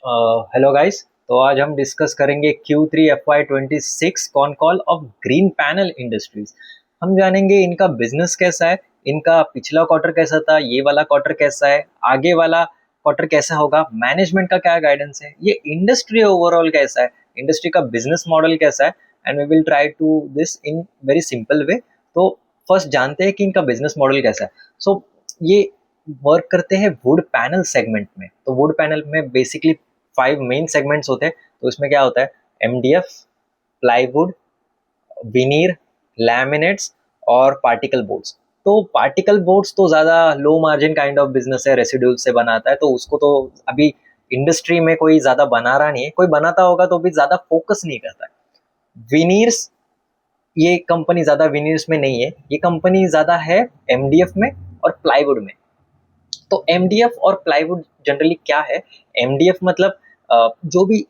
Hello guys. तो आज हम डिस्कस करेंगे Q3 FY26 con call of green panel industries. हम जानेंगे इनका बिजनेस कैसा है, इनका पिछला क्वार्टर कैसा था, ये वाला क्वार्टर कैसा है, आगे वाला क्वार्टर कैसा होगा, मैनेजमेंट का क्या गाइडेंस है, ये इंडस्ट्री ओवरऑल कैसा है, इंडस्ट्री का बिजनेस मॉडल कैसा है। And we will try to this in very simple way. तो फर्स्ट जानते हैं कि इनका बिजनेस मॉडल कैसा है। ये वर्क करते हैं वुड पैनल सेगमेंट में। तो वुड पैनल में बेसिकली 5 मेन सेगमेंट्स होते हैं। तो इसमें क्या होता है, MDF, प्लाईवुड, विनीर, लैमिनेट्स और पार्टिकल बोर्ड्स। तो पार्टिकल बोर्ड्स तो ज़्यादा low margin kind of business है, रेसिड्यूल से बनाता है, तो उसको तो अभी इंडस्ट्री में कोई ज़्यादा बना रहा नहीं है, कोई बनाता होगा तो भी ज़्यादा फोकस नहीं करता है। विनीर्स, ये कंपनी ज़्यादा विनीर्स में नहीं है, ये कंपनी ज़्यादा है MDF में और प्लाईवुड में। तो MDF और प्लाईवुड जनरली क्या है, MDF मतलब जो भी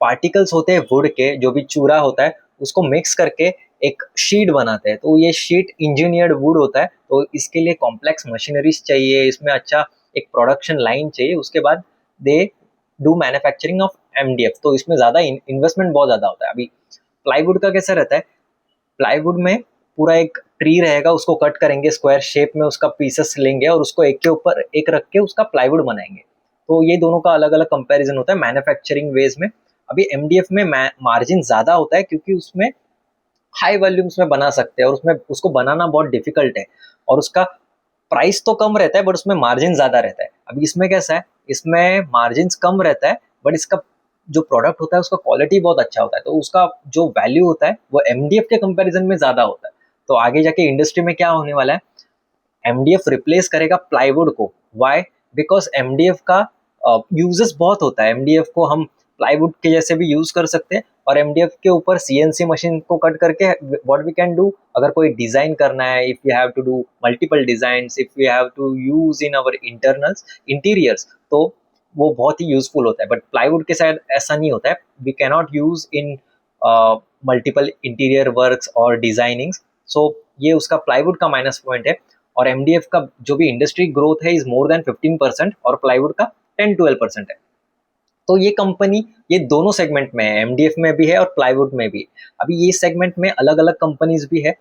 पार्टिकल्स होते हैं वुड के, जो भी चूरा होता है उसको मिक्स करके एक शीट बनाते हैं। तो ये शीट इंजीनियर्ड वुड होता है, तो इसके लिए कॉम्प्लेक्स मशीनरीज चाहिए, इसमें अच्छा एक प्रोडक्शन लाइन चाहिए, उसके बाद they do manufacturing of MDF। तो इसमें ज़्यादा इन्वेस्टमेंट बहुत ज़्यादा होता है। अभी प्लाईवुड का कैसा रहता है, प्लाईवुड में पूरा एक ट्री रहेगा, उसको कट करेंगे, स्क्वायर शेप में उसका पीसेस लेंगे और उसको एक के ऊपर एक रख के उसका प्लाईवुड बनाएंगे। तो ये दोनों का अलग अलग कंपैरिजन होता है मैन्युफैक्चरिंग वेज में। अभी MDF में मार्जिन ज़्यादा होता है क्योंकि उसमें हाई वॉल्यूम्स में बना सकते हैं और उसमें उसको बनाना बहुत डिफिकल्ट है, और उसका प्राइस तो कम रहता है बट उसमें मार्जिन ज़्यादा रहता है। अभी इसमें कैसा है, इसमें मार्जिन कम रहता है बट इसका जो प्रोडक्ट होता है उसका क्वालिटी बहुत अच्छा होता है, तो उसका जो वैल्यू होता है वो MDF के कंपैरिजन में ज़्यादा होता है। तो आगे जाके इंडस्ट्री में क्या होने वाला है, MDF रिप्लेस करेगा प्लाईवुड को। वाई? बिकॉज MDF का यूजेस बहुत होता है, MDF को हम प्लाईवुड के जैसे भी यूज कर सकते हैं, और MDF के ऊपर CNC मशीन को कट करके व्हाट वी कैन डू, अगर कोई डिजाइन करना है, if you have to do multiple designs, if you have to use in our internals interiors, तो वो बहुत ही यूजफुल होता है। बट प्लाईवुड के साथ ऐसा नहीं होता है, we cannot use in multiple interior works और डिजाइनिंग्स। सो ये उसका प्लाईवुड का माइनस पॉइंट है। और MDF का जो भी इंडस्ट्री ग्रोथ है इज मोर देन 15% और प्लाईवुड का 10-12% है। तो ये कंपनी ये दोनों सेगमेंट में है, MDF में भी है और प्लाईवुड में भी। अभी ये सेगमेंट में अलग अलग कंपनीज भी है।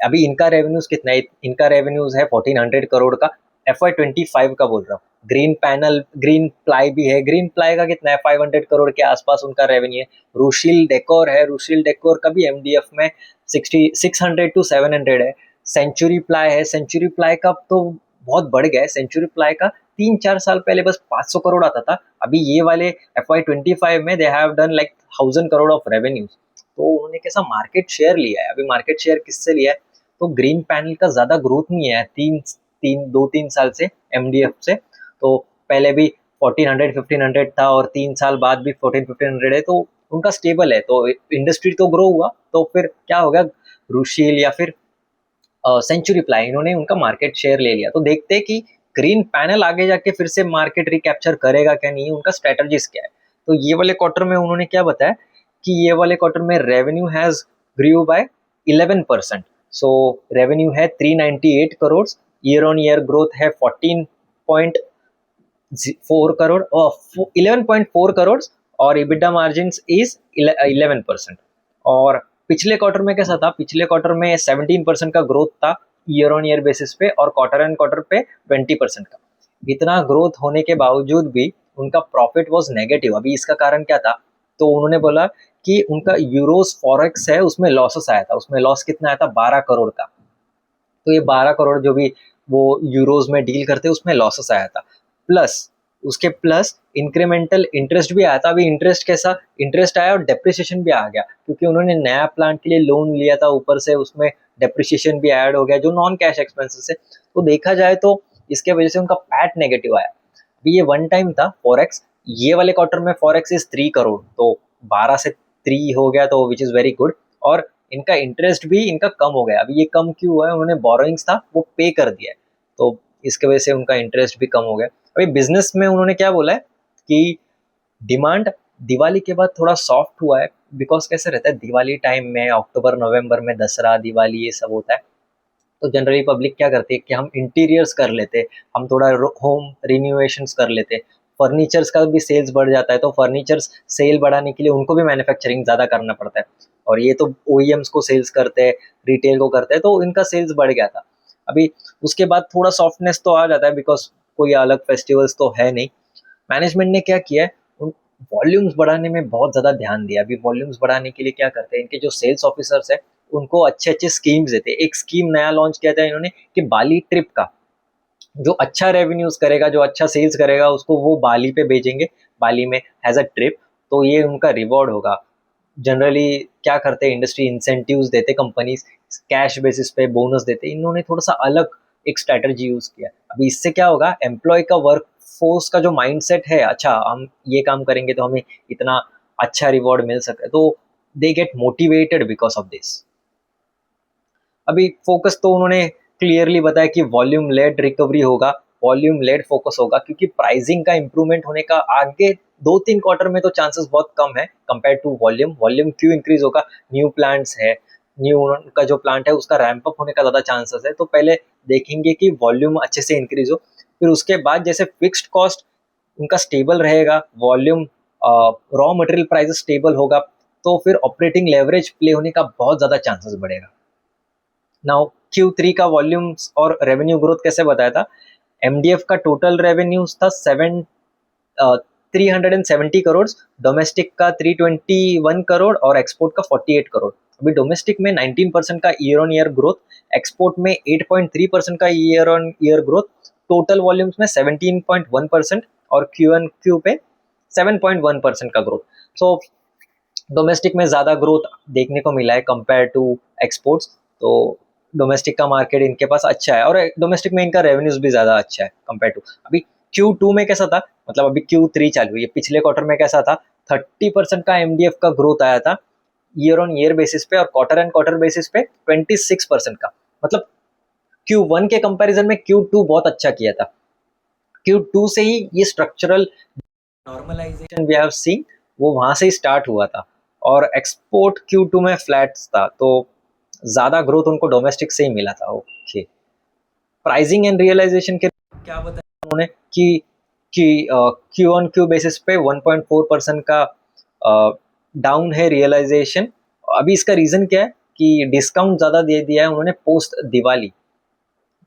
अभी इनका रेवेन्यूज कितना है, इनका रेवेन्यूज है 1400 करोड़ का, FY25 का बोल रहा हूँ। ग्रीन पैनल, ग्रीन प्लाई भी है, ग्रीन प्लाई का कितना है, 500 करोड़ के आसपास उनका रेवेन्यू है। रुशील डेकोर है, रुशील डेकोर का भी MDF में 600 to 700 है। सेंचुरी प्लाई है, सेंचुरी प्लाई का तो बहुत बढ़ गया है। सेंचुरी प्लाई का 3-4 साल पहले बस 500 करोड़ आता था, अभी ये वाले FY25 में they have done like 1000 crore of revenues. तो उन्होंने कैसा मार्केट शेयर लिया है। अभी मार्केट शेयर किससे लिया है, तो ग्रीन पैनल का ज़्यादा ग्रोथ नहीं है 2-3 साल से MDF से। तो पहले भी 1400-1500 था और 3 साल बाद भी 1400-1500 है, तो उनका स्टेबल है। तो इंडस्ट्री तो ग्रो हुआ, तो फिर क्या हो गया, रुशील या फिर सेंचुरी प्लाई, इन्होंने उनका मार्केट शेयर ले लिया। तो देखते हैं कि ग्रीन पैनल आगे जाके फिर से मार्केट रिकैप्चर करेगा क्या नहीं, उनका स्ट्रेटजीज क्या है। तो ये वाले क्वार्टर में उन्होंने क्या बताया कि ये वाले क्वार्टर में revenue has grew by 11%। So revenue है 398 crore, year on year growth है 14.4 करोड़ और 11.4 करोड़, और EBITDA मार्जिन इज 11%। और पिछले क्वार्टर में कैसा था, पिछले क्वार्टर में 17% का ग्रोथ था ईयर ऑन ईयर बेसिस पे, और क्वार्टर एंड क्वार्टर पे 20% का। इतना ग्रोथ होने के बावजूद भी उनका प्रॉफिट वॉज नेगेटिव। अभी इसका कारण क्या था, तो उन्होंने बोला कि उनका यूरोस फॉरेक्स है उसमें लॉसेस आया था, उसमें लॉस कितना आया था, 12 करोड़ का। तो ये 12 करोड़ जो भी वो यूरोज में डील करते उसमें लॉसेस आया था, प्लस उसके प्लस इंक्रीमेंटल इंटरेस्ट भी आया था। अभी इंटरेस्ट कैसा, इंटरेस्ट आया और डेप्रिसिएशन भी आ गया, क्योंकि उन्होंने नया प्लांट के लिए लोन लिया था, ऊपर से उसमें डेप्रिसिएशन भी ऐड हो गया जो नॉन कैश एक्सपेंसेस है। तो देखा जाए तो इसके वजह से उनका पैट नेगेटिव आया। अभी ये वन टाइम था फॉरेक्स, ये वाले क्वार्टर में फॉरेक्स इज 3 करोड़, तो 12 से 3 हो गया, तो विच इज़ वेरी गुड। और इनका इंटरेस्ट भी इनका कम हो गया। अभी ये कम क्यों हुआ है, उन्होंने बोरोइंग्स था वो पे कर दिया है, तो इसके वजह से उनका इंटरेस्ट भी कम हो गया। अभी बिजनेस में उन्होंने क्या बोला है कि डिमांड दिवाली के बाद थोड़ा सॉफ्ट हुआ है, बिकॉज कैसे रहता है दिवाली टाइम में, अक्टूबर नवंबर में दसरा दिवाली ये सब होता है, तो जनरली पब्लिक क्या करती है कि हम इंटीरियर्स कर लेते, हम थोड़ा होम रिन्यूएशंस कर लेते। फर्नीचर्स का भी सेल्स बढ़ जाता है, तो फर्नीचर्स सेल बढ़ाने के लिए उनको भी मैन्युफैक्चरिंग ज़्यादा करना पड़ता है, और ये तो OEMs को सेल्स करते हैं, रिटेल को करते हैं, तो इनका सेल्स बढ़ गया था। अभी उसके बाद थोड़ा सॉफ्टनेस तो आ जाता है, बिकॉज कोई अलग फेस्टिवल्स तो है नहीं। मैनेजमेंट ने क्या किया है, उन वॉल्यूम्स बढ़ाने में बहुत ज़्यादा ध्यान दिया। अभी वॉल्यूम्स बढ़ाने के लिए क्या करते हैं, इनके जो सेल्स ऑफिसर्स है उनको अच्छे अच्छे स्कीम्स देते हैं। एक स्कीम नया लॉन्च किया था इन्होंने कि बाली ट्रिप का, जो अच्छा रेवेन्यूज करेगा, जो अच्छा सेल्स करेगा, उसको वो बाली पे भेजेंगे, बाली में एज अ ट्रिप, तो ये उनका रिवॉर्ड होगा। जनरली क्या करते हैं, इंडस्ट्री इंसेंटिव्स देते, कंपनीज कैश बेसिस पे बोनस देते, इन्होंने थोड़ा सा अलग एक स्ट्रैटेजी यूज किया। अभी इससे क्या होगा, एम्प्लॉय का वर्क फोर्स का जो माइंडसेट है, अच्छा हम ये काम करेंगे तो हमें इतना अच्छा रिवॉर्ड मिल सकता है, तो they get motivated because of this. अभी फोकस तो उन्होंने क्लियरली बताया कि वॉल्यूम लेड रिकवरी होगा, वॉल्यूम लेड फोकस होगा, क्योंकि प्राइसिंग का इंप्रूवमेंट होने का आगे 2-3 क्वार्टर में तो चांसेस बहुत कम है कंपेयर टू वॉल्यूम। वॉल्यूम क्यों इंक्रीज होगा, न्यू प्लांट्स है, न्यू का जो प्लांट है उसका रैंप अप होने का ज़्यादा चांसेस है, तो पहले देखेंगे कि वॉल्यूम अच्छे से इंक्रीज हो, फिर उसके बाद जैसे फिक्स्ड कॉस्ट उनका स्टेबल रहेगा, volume raw material prices stable होगा, तो फिर ऑपरेटिंग लेवरेज प्ले होने का बहुत ज़्यादा चांसेस बढ़ेगा। नाउ Q3 का वॉल्यूम्स और रेवेन्यू ग्रोथ कैसे बताया था, MDF का टोटल रेवेन्यूज था 370 करोड़, डोमेस्टिक का 321 करोड़ और एक्सपोर्ट का 48 करोड़। अभी डोमेस्टिक में 19% का year on year growth, export में 8.3% का year on year growth, total volumes में 17.1% और Q1Q पे 7.1% का ग्रोथ। सो डोमेस्टिक में ज़्यादा ग्रोथ देखने को मिला है कंपेयर टू एक्सपोर्ट्स, तो डोमेस्टिक का मार्केट इनके पास अच्छा है, और डोमेस्टिक में इनका रेवेन्यूज भी ज़्यादा अच्छा है कंपेयर टू। अभी Q2 में कैसा था, मतलब अभी Q3 चालू हुई है, पिछले क्वार्टर में कैसा था, 30% का MDF का ग्रोथ आया था ईयर ऑन ईयर बेसिस पे, और क्वार्टर एंड क्वार्टर बेसिस पे 26% का, मतलब Q1 के कंपैरिजन में Q2 बहुत अच्छा किया था। Q2 से ही ये structural normalisation we have seen, वो वहां से ही स्टार्ट हुआ था, और एक्सपोर्ट Q2 में फ्लैट था, तो ज़्यादा ग्रोथ उनको डोमेस्टिक से ही मिला था। ओके, प्राइसिंग एंड रियलाइजेशन के क्या बताया उन्होंने कि क्यू ऑन क्यू बेसिस पे 1.4% का डाउन है रियलाइजेशन। अभी इसका रीज़न क्या है कि डिस्काउंट ज़्यादा दे दिया है उन्होंने पोस्ट दिवाली,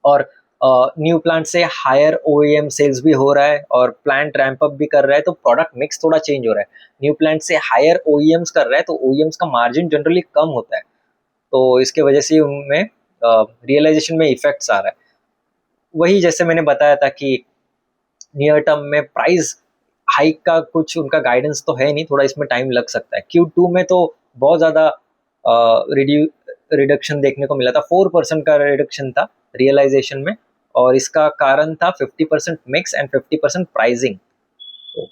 और न्यू प्लांट से हायर OEM सेल्स भी हो रहा है, और प्लांट रैंप अप भी कर रहा है, तो प्रोडक्ट मिक्स थोड़ा चेंज हो रहा है। न्यू प्लांट से हायर OEMs कर रहा है, तो OEMs का मार्जिन जनरली कम होता है, तो इसके वजह से उनमें रियलाइजेशन में इफेक्ट्स आ रहा है। वही जैसे मैंने बताया था कि नियर टर्म में प्राइस हाइक का कुछ उनका गाइडेंस तो है नहीं, थोड़ा इसमें टाइम लग सकता है। Q2 में तो बहुत ज़्यादा रिडक्शन देखने को मिला था, 4% का रिडक्शन था रियलाइजेशन में, और इसका कारण था 50% मिक्स एंड 50% प्राइसिंग। तो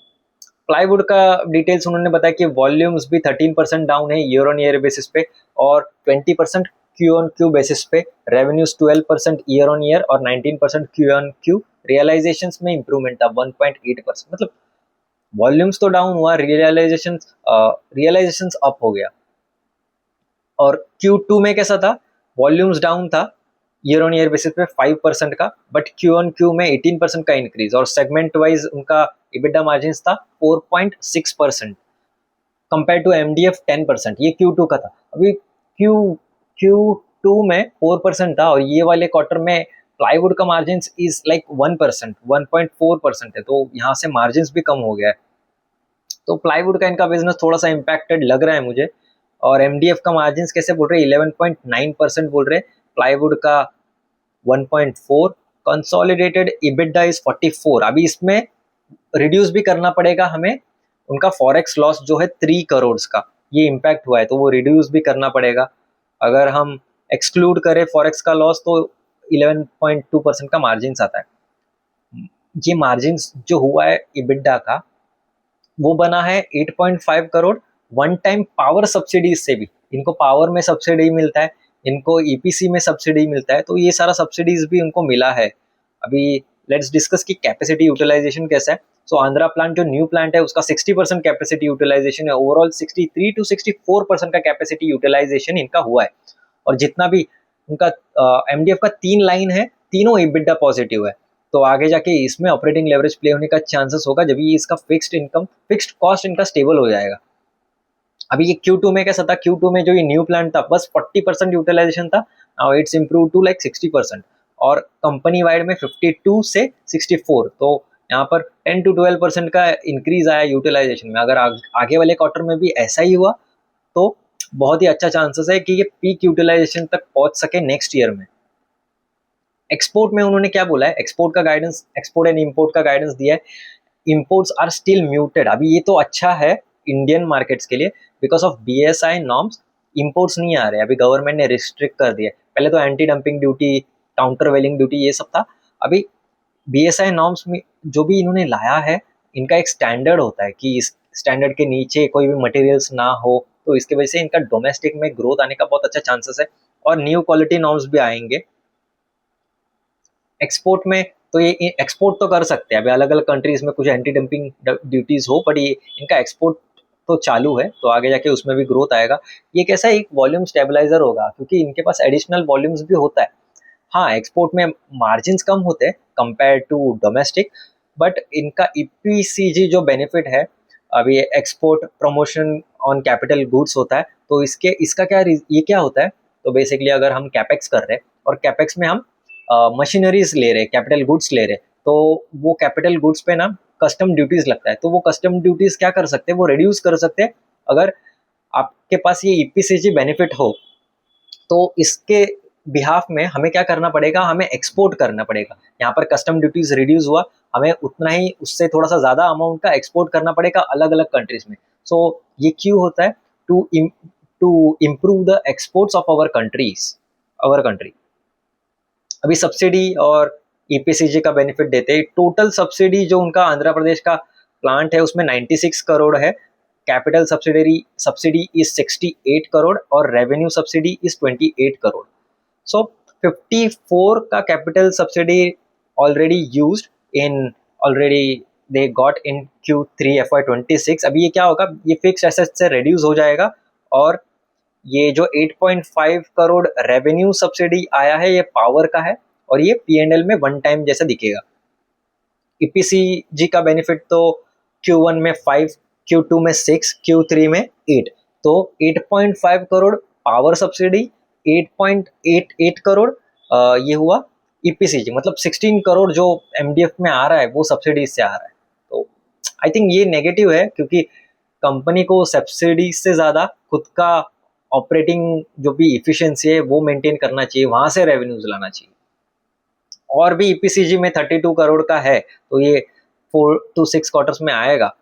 प्लाईवुड का डिटेल्स उन्होंने बताया कि वॉल्यूम्स भी 13% डाउन है ईयर ऑन ईयर बेसिस पे, और 20% क्यू ऑन क्यू बेसिस पे, रेवेन्यूज 12% ईयर ऑन ईयर और 19% क्यू ऑन क्यू, रियलाइजेशंस में इंप्रूवमेंट था 1.8%, मतलब वॉल्यूम्स तो डाउन हुआ, रियलाइजेशंस अप हो गया। और Q2 में कैसा था, वॉल्यूम्स डाउन था ईयर ऑन ईयर बेसिस पे 5% का, बट क्यू ऑन क्यू में 18% का इंक्रीज, और सेगमेंट वाइज उनका EBITDA मार्जिन था 4.6% कंपेयर टू MDF 10%, ये Q2 का था। अभी Q2 में 4% था, और ये वाले क्वार्टर में प्लाईवुड का मार्जिन इज लाइक 1%, 1.4% है, तो यहाँ से मार्जिन भी कम हो गया है, तो प्लाईवुड का इनका बिजनेस थोड़ा सा इम्पैक्टेड लग रहा है मुझे। और MDF का मार्जिन कैसे बोल रहे हैं, 11.9% बोल रहे हैं, प्लाईवुड का 1.4, कंसोलिडेटेड EBITDA इज 44। अभी इसमें रिड्यूस भी करना पड़ेगा हमें, उनका फॉरेक्स लॉस जो है 3 करोड़ का, ये इम्पैक्ट हुआ है, तो वो रिड्यूस भी करना पड़ेगा। अगर हम एक्सक्लूड करें फॉरेक्स का लॉस, तो 11.2% का मार्जिन आता है। ये मार्जिन जो हुआ है EBITDA का, वो बना है 8.5 crore one time power subsidies से भी, इनको पावर में सब्सिडी मिलता है, इनको EPC में सब्सिडी मिलता है, तो ये सारा सब्सिडीज भी उनको मिला है। अभी लेट्स डिस्कस की कैपेसिटी यूटिलाइजेशन कैसा है। सो आंध्रा प्लांट जो न्यू प्लांट है उसका 60% कैपेसिटी यूटिलाइजेशन है, ओवरऑल 63 to 64% का कैपेसिटी यूटिलाइजेशन इनका हुआ है, और जितना भी उनका MDF का 3 लाइन है, तीनों EBITDA पॉजिटिव है, तो आगे जाके इसमें ऑपरेटिंग लेवरेज प्ले होने का चांसेस होगा जब ये इसका फिक्स्ड कॉस्ट इनका स्टेबल हो जाएगा। अभी ये Q2 में कैसा था, Q2 में जो ये न्यू प्लांट था बस 40% यूटिलाइजेशन था, now it's improve to like 60%, और कंपनी वाइड में 52 से 64, तो यहाँ पर 10 to 12% का इंक्रीज आया यूटिलाइजेशन में। अगर आगे वाले क्वार्टर में भी ऐसा ही हुआ तो बहुत ही अच्छा चांसेस है कि ये पीक यूटिलाइजेशन तक पहुंच सके नेक्स्ट ईयर में। एक्सपोर्ट में उन्होंने क्या बोला है, एक्सपोर्ट एंड इम्पोर्ट का गाइडेंस दिया है। इम्पोर्ट्स आर स्टिल म्यूटेड, अभी ये तो अच्छा है इंडियन मार्केट्स के लिए, because of BSI norms imports नहीं आ रहे, अभी गवर्नमेंट ने रिस्ट्रिक्ट कर दिया। पहले तो एंटी डंपिंग ड्यूटी, काउंटर वेलिंग ड्यूटी ये सब था, अभी BSI नॉर्म्स में जो भी इन्होंने लाया है, इनका एक स्टैंडर्ड होता है कि इस स्टैंडर्ड के नीचे कोई भी मटेरियल्स ना हो, तो इसके वजह से इनका डोमेस्टिक में ग्रोथ आने का बहुत अच्छा चांसेस है, और न्यू क्वालिटी नॉर्म्स भी आएंगे। एक्सपोर्ट में तो ये एक्सपोर्ट तो कर सकते हैं, अभी अलग अलग कंट्रीज में कुछ एंटी डंपिंग ड्यूटीज हो, बट ये इनका एक्सपोर्ट तो चालू है, तो आगे जाके उसमें भी ग्रोथ आएगा। ये कैसा एक वॉल्यूम स्टेबलाइजर होगा, क्योंकि इनके पास एडिशनल वॉल्यूम्स भी होता है। हाँ, एक्सपोर्ट में मार्जिन कम होते हैं कंपेयर टू डोमेस्टिक, बट इनका EPCG जो बेनिफिट है, अभी export promotion on capital goods होता है, तो इसका क्या ये क्या होता है, तो बेसिकली अगर हम कैपेक्स कर रहे हैं और कैपेक्स में हम मशीनरीज ले रहे, कैपिटल गुड्स ले रहे, तो वो कैपिटल गुड्स पे ना कस्टम ड्यूटीज लगता है, तो वो कस्टम ड्यूटीज क्या कर सकते हैं, वो रिड्यूस कर सकते हैं अगर आपके पास ये EPCG बेनिफिट हो। तो इसके बिहाफ में हमें क्या करना पड़ेगा, हमें एक्सपोर्ट करना पड़ेगा। यहाँ पर कस्टम ड्यूटीज रिड्यूस हुआ, हमें उतना ही उससे थोड़ा सा ज़्यादा अमाउंट का एक्सपोर्ट करना पड़ेगा अलग अलग कंट्रीज में। सो ये क्यों होता है, to improve the exports of our country. अभी सब्सिडी और EPCG का बेनिफिट देते हैं। टोटल सब्सिडी जो उनका आंध्र प्रदेश का प्लांट है उसमें 96 करोड़ है, कैपिटल सब्सिडी इज 68 करोड़ और रेवेन्यू सब्सिडी इज 28 करोड़। सो 54 का capital subsidy already they got in Q3 FY26। अभी ये क्या होगा, ये फिक्स एसेट से रिड्यूस हो जाएगा, और ये जो 8.5 करोड़ रेवेन्यू सब्सिडी आया है ये पावर का है, और ये P&L में वन टाइम जैसा दिखेगा। EPCG का बेनिफिट तो Q1 में 5, Q2 में 6, Q3 में 8, तो 8.5 करोड़ पावर सब्सिडी, 8.88 करोड़ ये हुआ EPCG, मतलब 16 करोड़ जो MDF में आ रहा है वो सब्सिडी से आ रहा है। तो आई थिंक ये नेगेटिव है, क्योंकि कंपनी को सब्सिडी से ज़्यादा खुद का ऑपरेटिंग जो भी इफिशियंसी है वो मेंटेन करना चाहिए, वहाँ से रेवेन्यूज लाना चाहिए। और भी EPCG में 32 करोड़ का है, तो ये 4 to 6 क्वार्टर्स में आएगा,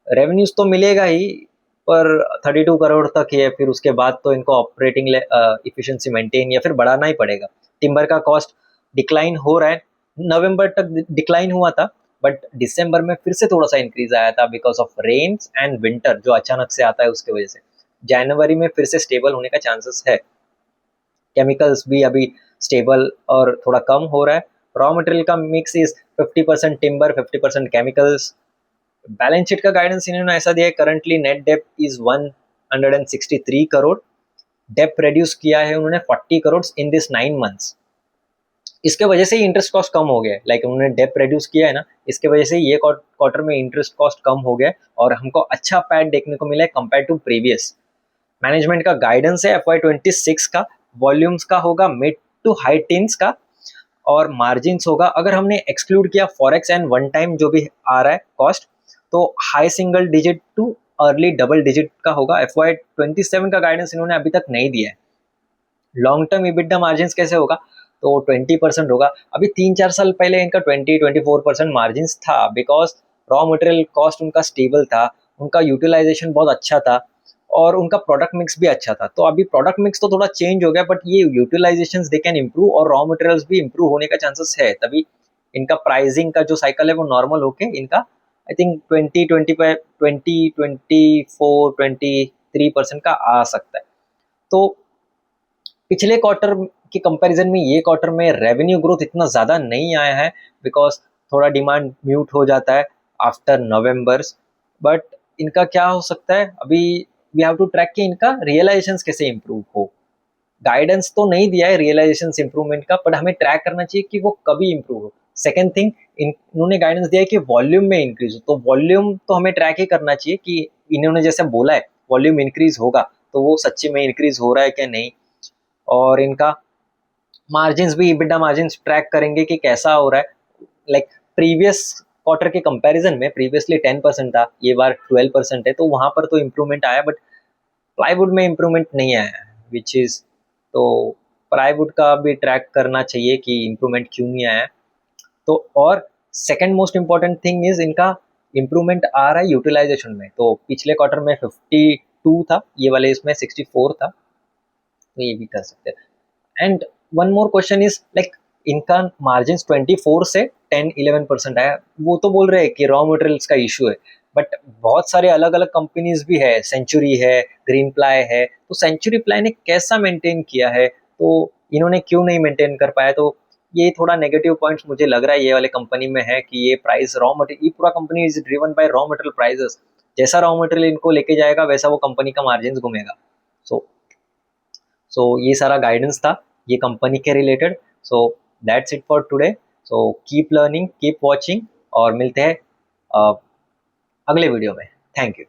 रेवेन्यूज तो मिलेगा ही, पर 32 करोड़ तक ही है, फिर उसके बाद तो इनको ऑपरेटिंग इफिशियंसी मेंटेन या फिर बढ़ाना ही पड़ेगा। टिम्बर का कॉस्ट डिक्लाइन हो रहा है, नवंबर तक डिक्लाइन हुआ था, बट दिसंबर में फिर से थोड़ा सा इंक्रीज आया था because of rains and winter जो अचानक से आता है उसके वजह से। जनवरी में फिर से स्टेबल होने का चांसेस है। केमिकल्स भी अभी स्टेबल और थोड़ा कम हो रहा है। रॉ मटेरियल का mix is 50% timber, 50% chemicals. Balance sheet का गाइडेंस इन्होंने ऐसा दिया है, currently net dep is 163 crore, dep reduce किया है उन्होंने 40 करोड़ इन दिस 9 मंथ्स। इसके वजह से ही इंटरेस्ट कॉस्ट कम हो गया है, लाइक उन्होंने डेप रिड्यूस किया है ना, इसके वजह से ये क्वार्टर में इंटरेस्ट कॉस्ट कम हो गया है, और हमको अच्छा पैड देखने को मिला है कंपेयर टू प्रीवियस। मैनेजमेंट का गाइडेंस है FY26 का वॉल्यूम्स का होगा मिड टू हाई टीन्स का, और मार्जिन्स होगा, अगर हमने एक्सक्लूड किया फॉरेक्स एंड वन टाइम जो भी आ रहा है कॉस्ट, तो high single digit too early double digit का होगा। FY27 का गाइडेंस इन्होंने अभी तक नहीं दिया है। लॉन्ग टर्म EBITDA मार्जिन्स कैसे होगा, तो 20% होगा। अभी 3-4 साल पहले इनका 20-24% मार्जिन्स था, बिकॉज रॉ मटेरियल कॉस्ट उनका स्टेबल था, उनका यूटिलाइजेशन बहुत अच्छा था, और उनका प्रोडक्ट मिक्स भी अच्छा था। तो अभी प्रोडक्ट मिक्स तो थोड़ा चेंज हो गया, बट ये यूटिलाइजेशंस दे कैन इम्प्रूव, और रॉ मटेरियल्स भी इम्प्रूव होने का चांसेस है, तभी इनका प्राइसिंग का जो साइकिल है वो नॉर्मल होके इनका आई थिंक 23% का आ सकता है। तो पिछले क्वार्टर के कंपैरिजन में ये क्वार्टर में रेवेन्यू ग्रोथ इतना ज़्यादा नहीं आया है, बिकॉज थोड़ा डिमांड म्यूट हो जाता है आफ्टर नवंबर्स। बट इनका क्या हो सकता है, अभी वी हैव टू ट्रैक कि इनका रियलाइजेशंस कैसे इंप्रूव हो। गाइडेंस तो नहीं दिया है रियलाइजेशंस इंप्रूवमेंट का, बट हमें ट्रैक करना चाहिए कि वो कभी इंप्रूव हो। सेकेंड थिंग, इन्होंने गाइडेंस दिया है कि वॉल्यूम में इंक्रीज हो, तो वॉल्यूम तो हमें ट्रैक ही करना चाहिए कि इन्होंने जैसे बोला है वॉल्यूम इंक्रीज होगा, तो वो सच्ची में इंक्रीज हो रहा है क्या नहीं। और इनका मार्जिन्स भी, EBITDA मार्जिन्स ट्रैक करेंगे कि कैसा हो रहा है। लाइक प्रीवियस क्वार्टर के कंपैरिजन में प्रीवियसली 10% था, ये बार 12% है, तो वहाँ पर तो इम्प्रूवमेंट आया, बट प्लाईवुड में इम्प्रूवमेंट नहीं आया है, विच इज़, तो प्लाईवुड का भी ट्रैक करना चाहिए कि इम्प्रूवमेंट क्यों नहीं आया है। तो और second most important thing is इनका इम्प्रूवमेंट आ रहा है यूटिलाइजेशन में, तो पिछले क्वार्टर में 52 था, ये वाले इसमें 64 था, तो ये भी कर सकते हैं। And one more question is like इनका मार्जिन 24 से 10-11% आया, वो तो बोल रहे हैं कि रॉ मटेरियल्स का इशू है, बट बहुत सारे अलग अलग कंपनीज भी है, सेंचुरी है, ग्रीन प्लाई है, तो सेंचुरी प्लाई ने कैसा मेंटेन किया है, तो इन्होंने क्यों नहीं मेंटेन कर पाया, तो ये थोड़ा नेगेटिव पॉइंट्स मुझे लग रहा है ये वाले कंपनी में है कि ये प्राइस रॉ मटेरियल, ये पूरा company is driven by raw material prices, जैसा रॉ मटेरियल इनको लेके जाएगा वैसा वो कंपनी का मार्जिन घूमेगा। सो सो ये सारा गाइडेंस था ये कंपनी के related. So that's it for today. So keep learning, keep watching, और मिलते हैं अगले वीडियो में। Thank you.